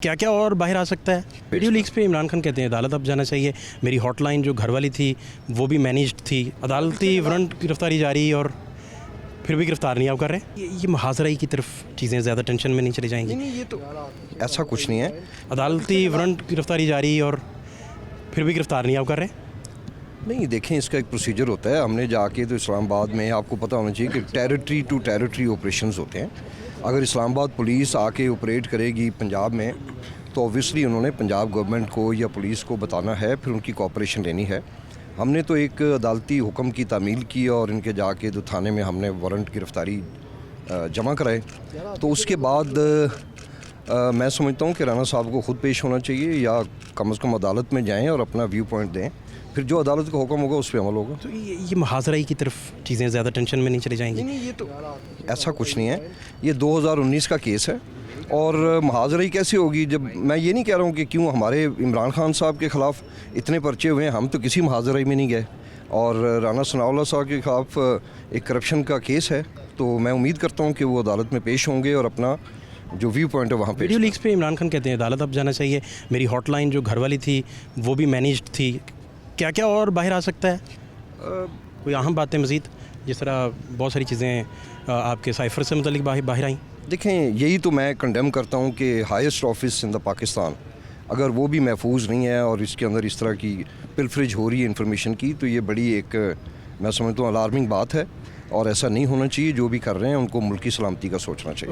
क्या क्या और बाहर आ सकता है। वीडियो लीक्स पे इमरान खान कहते हैं अदालत अब जाना चाहिए, मेरी हॉटलाइन जो घर वाली थी वो भी मैनेज्ड थी, अदालती वारंट गिरफ्तारी जारी और फिर भी गिरफ्तार नहीं आप कर रहे। ये मुहाजराई की तरफ चीज़ें ज़्यादा टेंशन में नहीं चली जाएंगी। नहीं ये तो ऐसा कुछ नहीं है। अदालती वारंट गिरफ्तारी जारी और फिर भी गिरफ्तार नहीं आप कर रहे। नहीं देखें, इसका एक प्रोसीजर होता है। हमने जाके तो इस्लामाबाद में, आपको पता होना चाहिए कि टेरिटरी टू टेरिटरी ऑपरेशंस होते हैं। अगर इस्लामाबाद पुलिस आके ऑपरेट करेगी पंजाब में तो ऑब्वियसली उन्होंने पंजाब गवर्नमेंट को या पुलिस को बताना है, फिर उनकी कोऑपरेशन लेनी है। हमने तो एक अदालती हुक्म की तामील की और इनके जाके तो थाने में हमने वारंट गिरफ्तारी जमा कराए। तो उसके बाद मैं समझता हूँ कि राना साहब को ख़ुद पेश होना चाहिए या कम से कम अदालत में जाएं और अपना व्यू पॉइंट दें, फिर जो अदालत का हुक्म होगा उस पर अमल होगा। तो ये मुहाजराई की तरफ चीज़ें ज़्यादा टेंशन में नहीं चली जाएंगी। नहीं ये तो ऐसा कुछ नहीं है। ये 2019 का केस है और मुहाजराई कैसे होगी। जब मैं ये नहीं कह रहा हूँ कि क्यों हमारे इमरान खान साहब के ख़िलाफ़ इतने पर्चे हुए हैं, हम तो किसी मुहाजराई में नहीं गए। और राना सनाउल्लाह साहब के ख़िलाफ़ एक करप्शन का केस है, तो मैं उम्मीद करता हूँ कि वो अदालत में पेश होंगे और अपना जो व्यू पॉइंट है वहाँ पे। वीडियो लीक्स पे इमरान खान कहते हैं अदालत अब जाना चाहिए, मेरी हॉटलाइन जो घर वाली थी वो भी मैनेज्ड थी। क्या क्या और बाहर आ सकता है। कोई अहम बातें मज़ीद, जिस तरह बहुत सारी चीज़ें आपके साइफर से मुतल्लिक बाहर आई। देखें, यही तो मैं कंडेम करता हूँ कि highest office in the Pakistan अगर वो भी महफूज नहीं है और इसके अंदर इस तरह की पिलफरेज हो रही है इन्फॉर्मेशन की, तो ये बड़ी एक मैं समझता हूँ अलार्मिंग बात है और ऐसा नहीं होना चाहिए। जो भी कर रहे हैं उनको मुल्की सलामती का सोचना चाहिए।